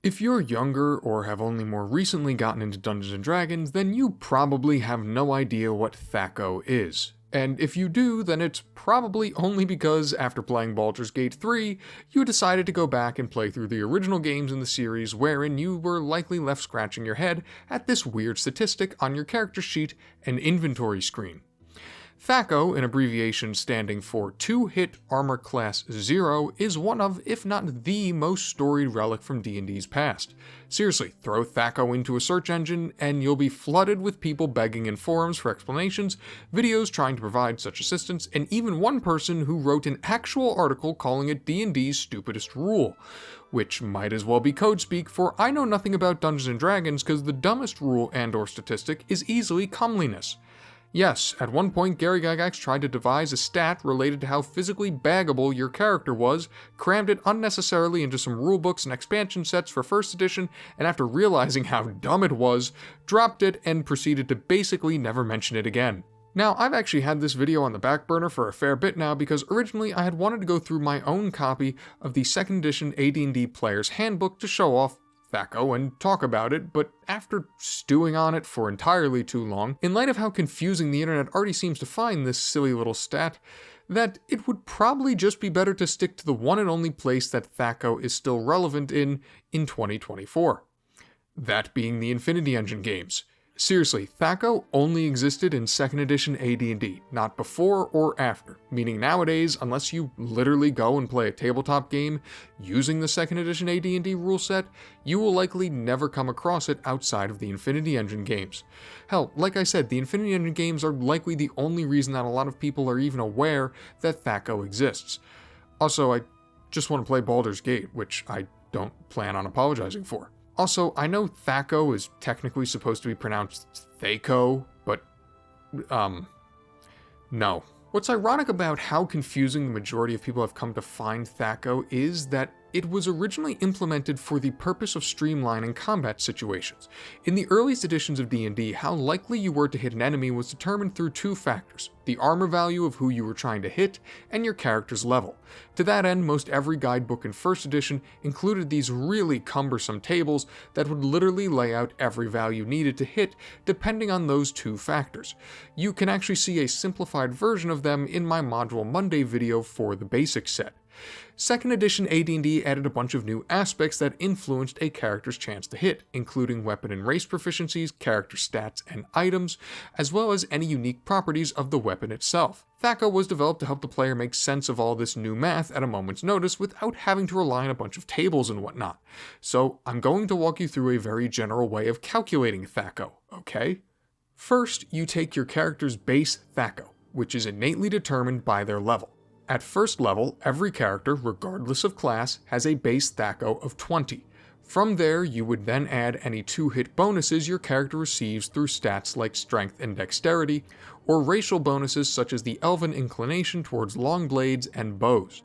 If you're younger or have only more recently gotten into Dungeons & Dragons, then you probably have no idea what THAC0 is. And if you do, then it's probably only because after playing Baldur's Gate 3, you decided to go back and play through the original games in the series wherein you were likely left scratching your head at this weird statistic on your character sheet and inventory screen. THAC0, an abbreviation standing for 2-Hit Armor Class 0, is one of, if not the most storied relic from D&D's past. Seriously, throw THAC0 into a search engine and you'll be flooded with people begging in forums for explanations, videos trying to provide such assistance, and even one person who wrote an actual article calling it D&D's stupidest rule. Which might as well be code speak, for I know nothing about Dungeons & Dragons because the dumbest rule and/or statistic is easily comeliness. Yes, at one point Gary Gygax tried to devise a stat related to how physically baggable your character was, crammed it unnecessarily into some rulebooks and expansion sets for 1st edition, and after realizing how dumb it was, dropped it and proceeded to basically never mention it again. Now, I've actually had this video on the back burner for a fair bit now because originally I had wanted to go through my own copy of the 2nd edition AD&D Player's Handbook to show off THAC0 and talk about it, but after stewing on it for entirely too long, in light of how confusing the internet already seems to find this silly little stat, that it would probably just be better to stick to the one and only place that THAC0 is still relevant in 2024. That being the Infinity Engine games. Seriously, THAC0 only existed in 2nd edition AD&D, not before or after, meaning nowadays, unless you literally go and play a tabletop game using the 2nd edition AD&D rule set, you will likely never come across it outside of the Infinity Engine games. Hell, like I said, the Infinity Engine games are likely the only reason that a lot of people are even aware that THAC0 exists. Also, I just want to play Baldur's Gate, which I don't plan on apologizing for. Also, I know THAC0 is technically supposed to be pronounced THAC0, but, no. What's ironic about how confusing the majority of people have come to find THAC0 is that it was originally implemented for the purpose of streamlining combat situations. In the earliest editions of D&D, how likely you were to hit an enemy was determined through 2 factors: the armor value of who you were trying to hit, and your character's level. To that end, most every guidebook in 1st edition included these really cumbersome tables that would literally lay out every value needed to hit depending on those 2 factors. You can actually see a simplified version of them in my Module Monday video for the basic set. 2nd edition AD&D added a bunch of new aspects that influenced a character's chance to hit, including weapon and race proficiencies, character stats and items, as well as any unique properties of the weapon itself. THAC0 was developed to help the player make sense of all this new math at a moment's notice without having to rely on a bunch of tables and whatnot. So I'm going to walk you through a very general way of calculating THAC0, okay? First, you take your character's base THAC0, which is innately determined by their level. At 1st level, every character, regardless of class, has a base THAC0 of 20. From there, you would then add any 2-hit bonuses your character receives through stats like strength and dexterity, or racial bonuses such as the elven inclination towards long blades and bows.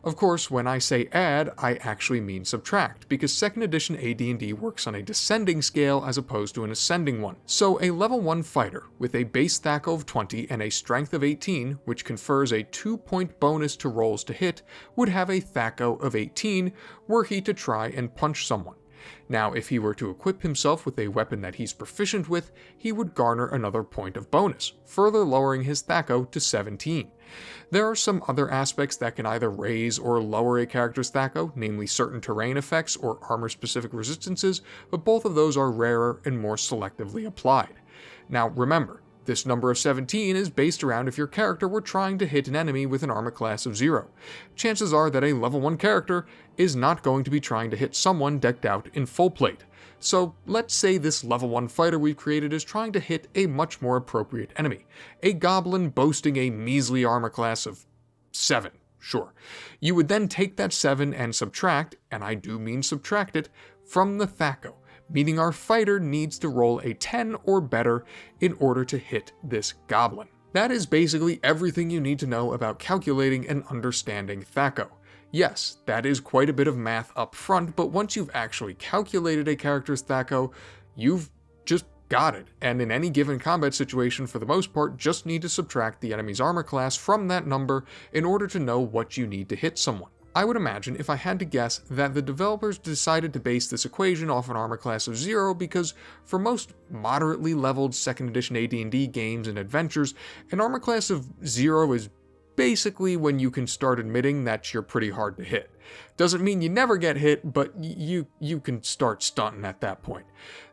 Of course, when I say add, I actually mean subtract, because 2nd edition AD&D works on a descending scale as opposed to an ascending one. So a level 1 fighter with a base THAC0 of 20 and a strength of 18, which confers a 2-point bonus to rolls to hit, would have a THAC0 of 18 were he to try and punch someone. Now, if he were to equip himself with a weapon that he's proficient with, he would garner another point of bonus, further lowering his THAC0 to 17. There are some other aspects that can either raise or lower a character's THAC0, namely certain terrain effects or armor-specific resistances, but both of those are rarer and more selectively applied. Now remember, this number of 17 is based around if your character were trying to hit an enemy with an armor class of 0. Chances are that a level 1 character is not going to be trying to hit someone decked out in full plate. So let's say this level 1 fighter we've created is trying to hit a much more appropriate enemy, a goblin boasting a measly armor class of 7. Sure. You would then take that 7 and subtract, and I do mean subtract it, from the THAC0, meaning our fighter needs to roll a 10 or better in order to hit this goblin. That is basically everything you need to know about calculating and understanding THAC0. Yes, that is quite a bit of math up front, but once you've actually calculated a character's THAC0, you've just got it, and in any given combat situation, for the most part, just need to subtract the enemy's armor class from that number in order to know what you need to hit someone. I would imagine, if I had to guess, that the developers decided to base this equation off an armor class of 0 because for most moderately leveled 2nd edition AD&D games and adventures, an armor class of 0 is basically when you can start admitting that you're pretty hard to hit. Doesn't mean you never get hit, but you can start stunting at that point.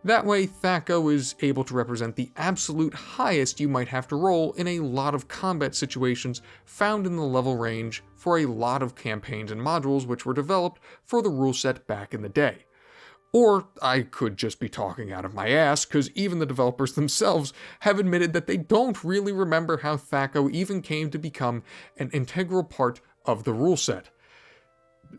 That way, THAC0 is able to represent the absolute highest you might have to roll in a lot of combat situations found in the level range for a lot of campaigns and modules which were developed for the rule set back in the day. Or I could just be talking out of my ass, because even the developers themselves have admitted that they don't really remember how THAC0 even came to become an integral part of the rule set.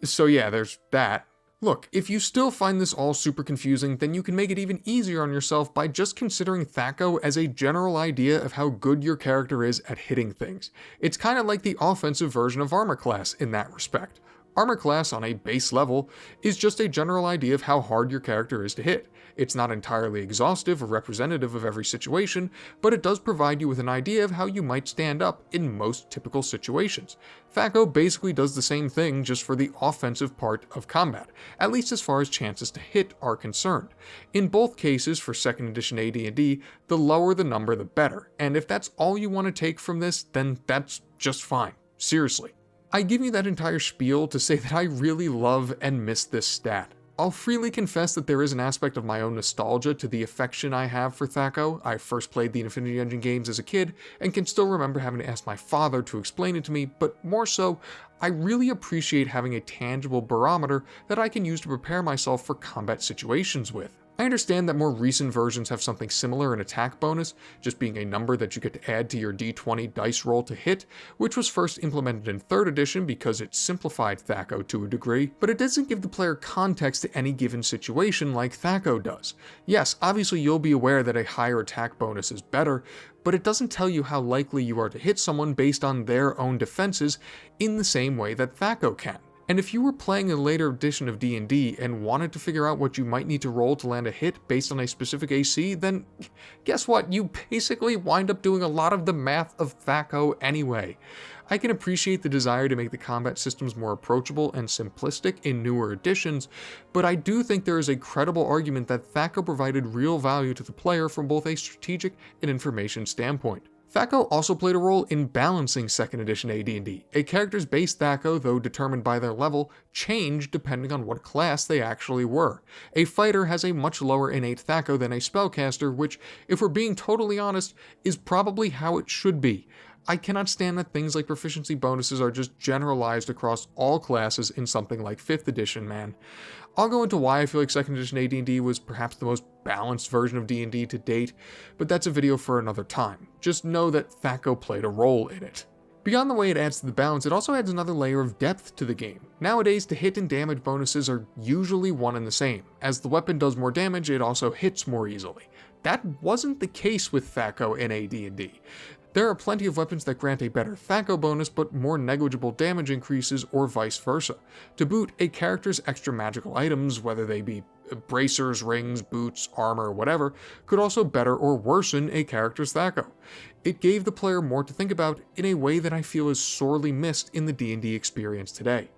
So yeah, there's that. Look, if you still find this all super confusing, then you can make it even easier on yourself by just considering THAC0 as a general idea of how good your character is at hitting things. It's kind of like the offensive version of armor class in that respect. Armor class on a base level is just a general idea of how hard your character is to hit. It's not entirely exhaustive or representative of every situation, but it does provide you with an idea of how you might stand up in most typical situations. THAC0 basically does the same thing just for the offensive part of combat, at least as far as chances to hit are concerned. In both cases for 2nd edition AD&D, the lower the number the better, and if that's all you want to take from this, then that's just fine. Seriously. I give you that entire spiel to say that I really love and miss this stat. I'll freely confess that there is an aspect of my own nostalgia to the affection I have for THAC0. I first played the Infinity Engine games as a kid, and can still remember having to ask my father to explain it to me, but more so, I really appreciate having a tangible barometer that I can use to prepare myself for combat situations with. I understand that more recent versions have something similar, an attack bonus, just being a number that you get to add to your d20 dice roll to hit, which was first implemented in 3rd edition because it simplified THAC0 to a degree, but it doesn't give the player context to any given situation like THAC0 does. Yes, obviously you'll be aware that a higher attack bonus is better, but it doesn't tell you how likely you are to hit someone based on their own defenses in the same way that THAC0 can. And if you were playing a later edition of D&D and wanted to figure out what you might need to roll to land a hit based on a specific AC, then guess what? You basically wind up doing a lot of the math of THAC0 anyway. I can appreciate the desire to make the combat systems more approachable and simplistic in newer editions, but I do think there is a credible argument that THAC0 provided real value to the player from both a strategic and information standpoint. THAC0 also played a role in balancing 2nd edition AD&D. A character's base THAC0, though determined by their level, changed depending on what class they actually were. A fighter has a much lower innate THAC0 than a spellcaster, which, if we're being totally honest, is probably how it should be. I cannot stand that things like proficiency bonuses are just generalized across all classes in something like 5th edition, man. I'll go into why I feel like 2nd edition AD&D was perhaps the most balanced version of D&D to date, but that's a video for another time. Just know that THAC0 played a role in it. Beyond the way it adds to the balance, it also adds another layer of depth to the game. Nowadays, the hit and damage bonuses are usually one and the same. As the weapon does more damage, it also hits more easily. That wasn't the case with THAC0 in AD&D. There are plenty of weapons that grant a better THAC0 bonus but more negligible damage increases or vice versa. To boot, a character's extra magical items, whether they be bracers, rings, boots, armor, whatever, could also better or worsen a character's THAC0. It gave the player more to think about in a way that I feel is sorely missed in the D&D experience today.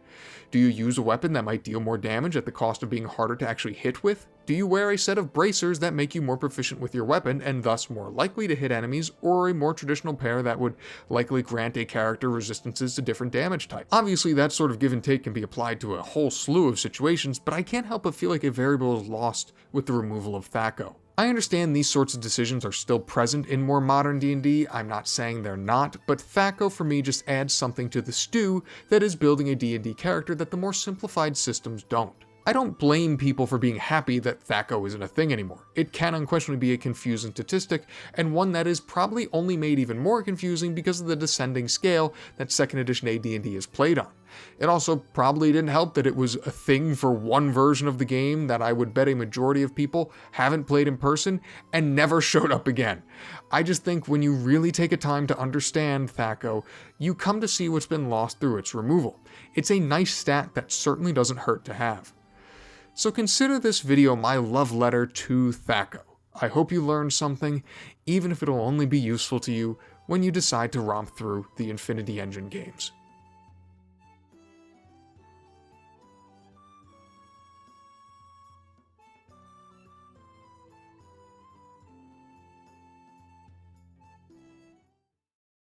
Do you use a weapon that might deal more damage at the cost of being harder to actually hit with? Do you wear a set of bracers that make you more proficient with your weapon and thus more likely to hit enemies, or a more traditional pair that would likely grant a character resistances to different damage types? Obviously, that sort of give and take can be applied to a whole slew of situations, but I can't help but feel like a variable is lost with the removal of THAC0. I understand these sorts of decisions are still present in more modern D&D, I'm not saying they're not, but THAC0 for me just adds something to the stew that is building a D&D character that the more simplified systems don't. I don't blame people for being happy that THAC0 isn't a thing anymore. It can unquestionably be a confusing statistic, and one that is probably only made even more confusing because of the descending scale that 2nd edition AD&D is played on. It also probably didn't help that it was a thing for one version of the game that I would bet a majority of people haven't played in person and never showed up again. I just think when you really take a time to understand THAC0, you come to see what's been lost through its removal. It's a nice stat that certainly doesn't hurt to have. So consider this video my love letter to THAC0. I hope you learned something, even if it'll only be useful to you when you decide to romp through the Infinity Engine games.